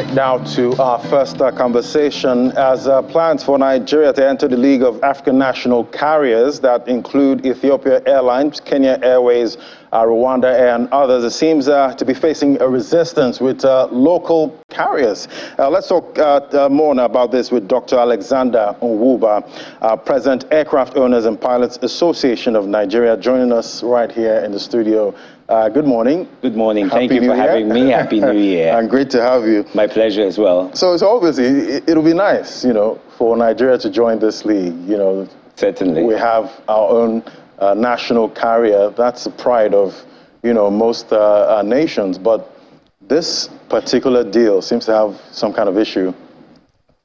Right, now to our first conversation. As plans for Nigeria to enter the League of African National Carriers that include Ethiopia Airlines, Kenya Airways, Rwanda Air and others, it seems to be facing a resistance with local carriers. Let's talk more now about this with Dr. Alexander Nwuba, President, Aircraft Owners and Pilots Association of Nigeria, joining us right here in the studio. Good morning. Good morning. Thank you for having me. Happy New Year. And great to have you. My pleasure as well. So it's obviously, it'll be nice, for Nigeria to join this league. Certainly. We have our own national carrier. That's the pride of, most nations. But this particular deal seems to have some kind of issue.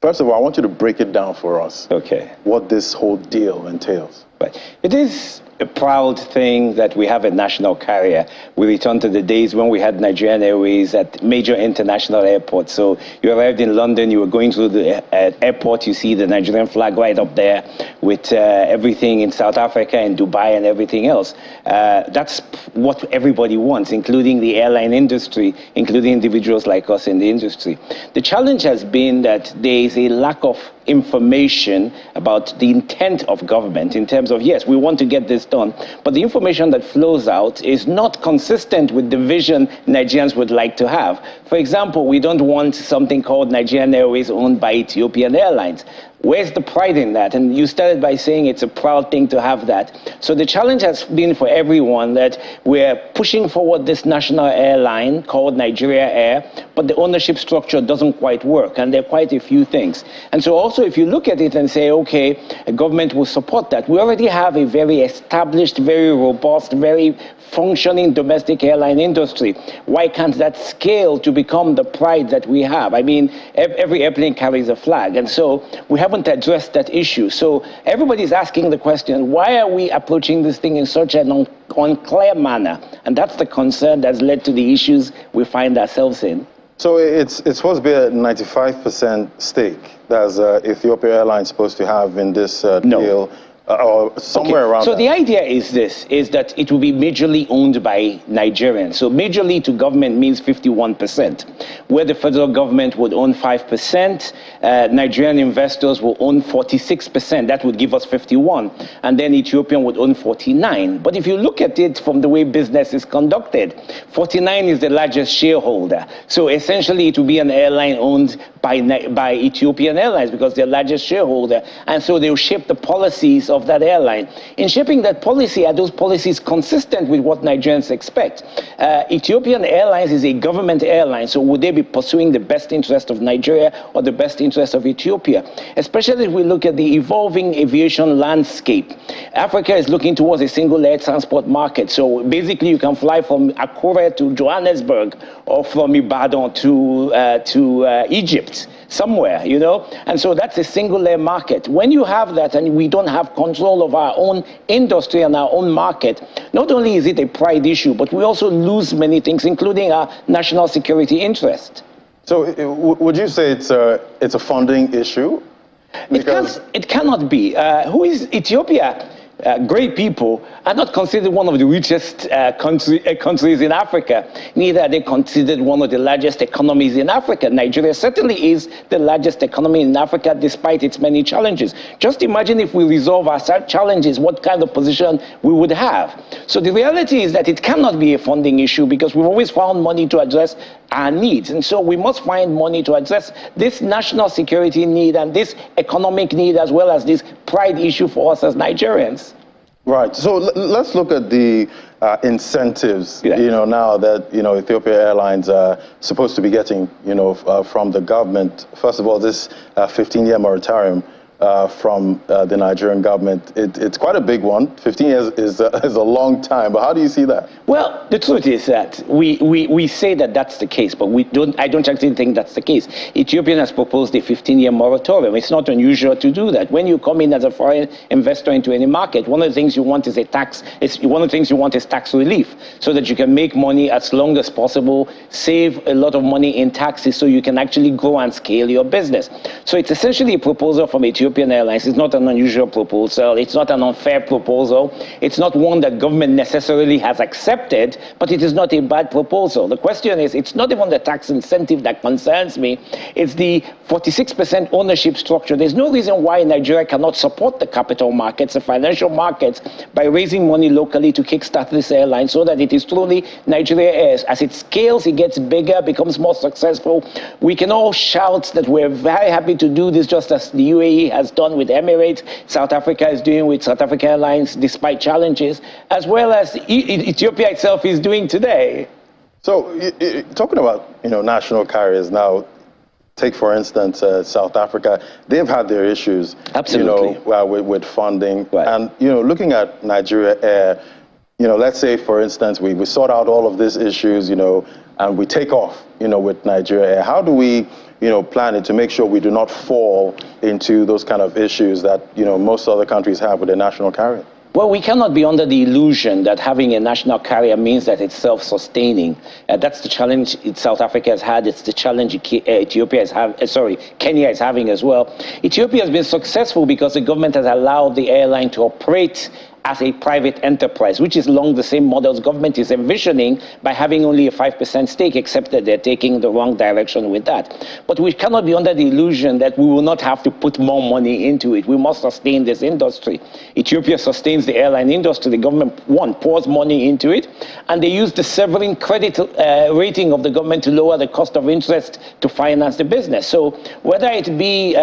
First of all, I want you to break it down for us. Okay. What this whole deal entails. Right. It is a proud thing that we have a national carrier. We return to the days when we had Nigerian Airways at major international airports. So you arrived in London, you were going through the airport, you see the Nigerian flag right up there with everything in South Africa and Dubai and everything else. That's what everybody wants, including the airline industry, including individuals like us in the industry. The challenge has been that there is a lack of information about the intent of government in terms of, yes, we want to get this done, but the information that flows out is not consistent with the vision Nigerians would like to have. For example, we don't want something called Nigerian Airways owned by Ethiopian Airlines. Where's the pride in that? And you started by saying it's a proud thing to have that. So the challenge has been for everyone that we're pushing forward this national airline called Nigeria Air, but the ownership structure doesn't quite work, and there are quite a few things. And so also if you look at it and say, okay, a government will support that, we already have a very established, very robust, very functioning domestic airline industry. Why can't that scale to become the pride that we have? I mean, every airplane carries a flag, and so we haven't addressed that issue. So everybody's asking the question, why are we approaching this thing in such an unclear manner? And that's the concern that's led to the issues we find ourselves in. So it's supposed to be a 95% stake that Ethiopia Airlines supposed to have in this deal. Or somewhere around. So the idea is this, is that it will be majorly owned by Nigerians. So majorly to government means 51%, where the federal government would own 5%, Nigerian investors will own 46%, that would give us 51, and then Ethiopian would own 49. But if you look at it from the way business is conducted, 49 is the largest shareholder. So essentially it will be an airline owned by Ethiopian Airlines because they're the largest shareholder, and so they will shape the policies of that airline. In shaping that policy, are those policies consistent with what Nigerians expect? Ethiopian Airlines is a government airline, so would they be pursuing the best interest of Nigeria or the best interest of Ethiopia? Especially if we look at the evolving aviation landscape. Africa is looking towards a single air transport market. So basically you can fly from Accra to Johannesburg or from Ibadan to Egypt. Somewhere, and so that's a single air market. When you have that and we don't have control of our own industry and our own market, not only is it a pride issue, but we also lose many things, including our national security interest. So would you say it's a funding issue? It cannot be. Who is Ethiopia? Great people are not considered one of the richest countries in Africa. Neither are they considered one of the largest economies in Africa. Nigeria certainly is the largest economy in Africa despite its many challenges. Just imagine if we resolve our challenges, what kind of position we would have. So the reality is that it cannot be a funding issue because we've always found money to address our needs. And so we must find money to address this national security need and this economic need as well as this pride issue for us as Nigerians. Right. So let's look at the incentives, now that, Ethiopia Airlines are supposed to be getting, from the government. First of all, this 15-year moratorium from the Nigerian government. It's quite a big one. 15 years is a long time, but how do you see that? Well, the truth is that we say that that's the case, but I don't actually think that's the case. Ethiopia has proposed a 15-year moratorium. It's not unusual to do that. When you come in as a foreign investor into any market, one of the things you want is tax relief, so that you can make money as long as possible, save a lot of money in taxes so you can actually grow and scale your business. So it's essentially a proposal from Ethiopia Ethiopian Airlines is not an unusual proposal. It's not an unfair proposal. It's not one that government necessarily has accepted, but it is not a bad proposal. The question is, it's not even the tax incentive that concerns me. It's the 46% ownership structure. There's no reason why Nigeria cannot support the capital markets, the financial markets, by raising money locally to kickstart this airline so that it is truly Nigeria Air's. As it scales, it gets bigger, becomes more successful. We can all shout that we're very happy to do this, just as the UAE has done with Emirates, South Africa is doing with South Africa Airlines, despite challenges, as well as Ethiopia itself is doing today. So, talking about national carriers now, take for instance South Africa. They've had their issues, absolutely, with funding, right. And looking at Nigeria Air, let's say for instance we sort out all of these issues, and we take off, with Nigeria Air. How do we plan it to make sure we do not fall into those kind of issues that most other countries have with their national carrier? Well, we cannot be under the illusion that having a national carrier means that it's self-sustaining. That's the challenge South Africa has had. It's the challenge Kenya is having as well. Ethiopia has been successful because the government has allowed the airline to operate as a private enterprise, which is along the same models government is envisioning by having only a 5% stake, except that they're taking the wrong direction with that. But we cannot be under the illusion that we will not have to put more money into it. We must sustain this industry. Ethiopia sustains the airline industry. The government, pours money into it, and they use the sovereign credit rating of the government to lower the cost of interest to finance the business. So whether it be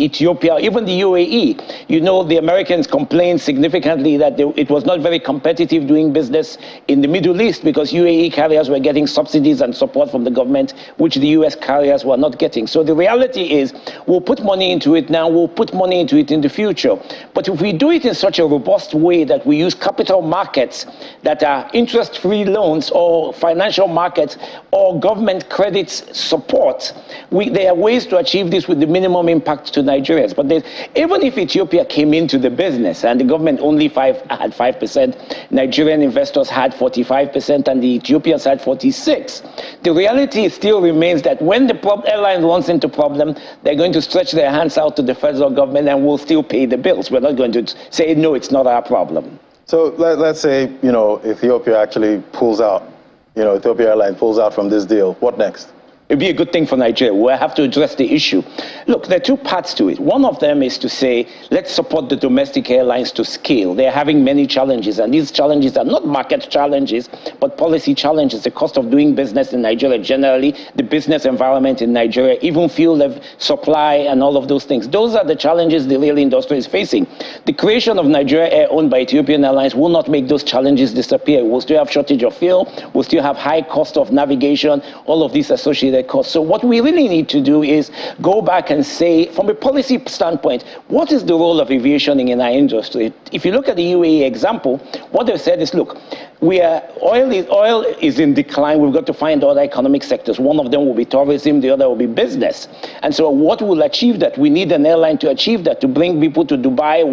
Ethiopia or even the UAE, the Americans complain significantly that it was not very competitive doing business in the Middle East because UAE carriers were getting subsidies and support from the government, which the US carriers were not getting. So the reality is, we'll put money into it now, we'll put money into it in the future. But if we do it in such a robust way that we use capital markets that are interest-free loans or financial markets or government credits support, there are ways to achieve this with the minimum impact to Nigerians. But even if Ethiopia came into the business and the government only had 5%, Nigerian investors had 45%, and the Ethiopians had 46%. The reality still remains that when the airline runs into problem, they're going to stretch their hands out to the federal government and we'll still pay the bills. We're not going to say, no, it's not our problem. So let's say, Ethiopia actually pulls out, Ethiopia Airline pulls out from this deal. What next? It'd be a good thing for Nigeria. We'll have to address the issue. Look, there are two parts to it. One of them is to say, let's support the domestic airlines to scale. They're having many challenges, and these challenges are not market challenges, but policy challenges. The cost of doing business in Nigeria generally, the business environment in Nigeria, even fuel supply and all of those things. Those are the challenges the rail industry is facing. The creation of Nigeria Air owned by Ethiopian Airlines will not make those challenges disappear. We'll still have shortage of fuel. We'll still have high cost of navigation, all of these associated costs. So what we really need to do is go back and say, from a policy standpoint, what is the role of aviation in our industry? If you look at the UAE example, what they've said is, look, oil is in decline. We've got to find other economic sectors. One of them will be tourism, the other will be business. And so what will achieve that? We need an airline to achieve that, to bring people to Dubai,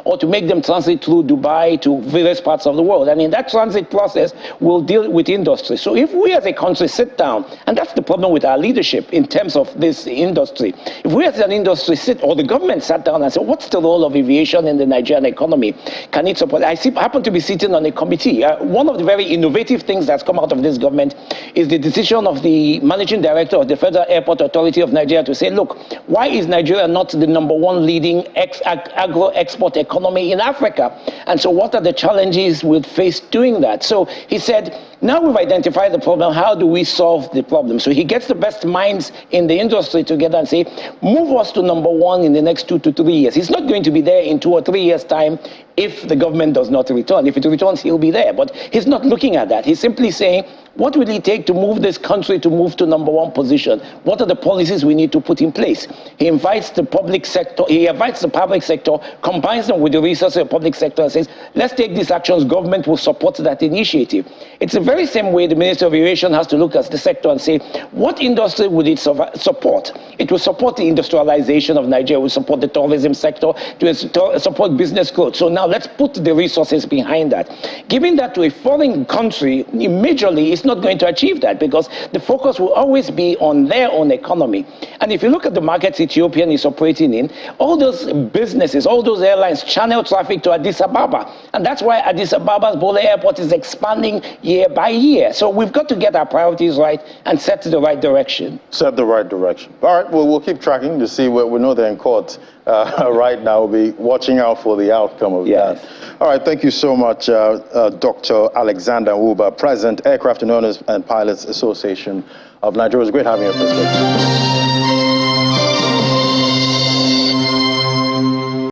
or to make them transit through Dubai to various parts of the world. And in that transit process, we'll deal with industry. So if we as a country sit down, and that's the problem with our leadership in terms of this industry, if we as an industry or the government sat down and said, what's the role of aviation in the Nigerian economy? Can it support? I happen to be sitting on a committee. One of the very innovative things that's come out of this government is the decision of the managing director of the Federal Airport Authority of Nigeria to say, look, why is Nigeria not the #1 leading agro-export economy in Africa? And so what are the challenges we'll face doing that? So he said, now we've identified the problem, how do we solve the problem? So he gets the best minds in the industry together and say, move us to #1 in the next 2 to 3 years. He's not going to be there in 2 or 3 years' time if the government does not return. If it returns, he'll be there. But he's not looking at that. He's simply saying, what will it take to move this country to move to #1 position? What are the policies we need to put in place? He invites the public sector, combines them with the resources of the public sector and says, let's take these actions, government will support that initiative. It's the very same way the Minister of Aviation has to look at the sector and say, what industry would it support? It will support the industrialization of Nigeria, it will support the tourism sector, to support business growth. So now let's put the resources behind that. Giving that to a foreign country, majorly, is just not going to achieve that, because the focus will always be on their own economy. And if you look at the markets Ethiopian is operating in, all those businesses, all those airlines channel traffic to Addis Ababa. And that's why Addis Ababa's Bole Airport is expanding year by year. So we've got to get our priorities right and set to the right direction. Set the right direction. All right, well, we'll keep tracking to see what we know they're in court right now. We'll be watching out for the outcome of that. All right, thank you so much, Dr. Alexander Uba, President, Aircraft Owners and Pilots Association of Nigeria. It was great having you, President.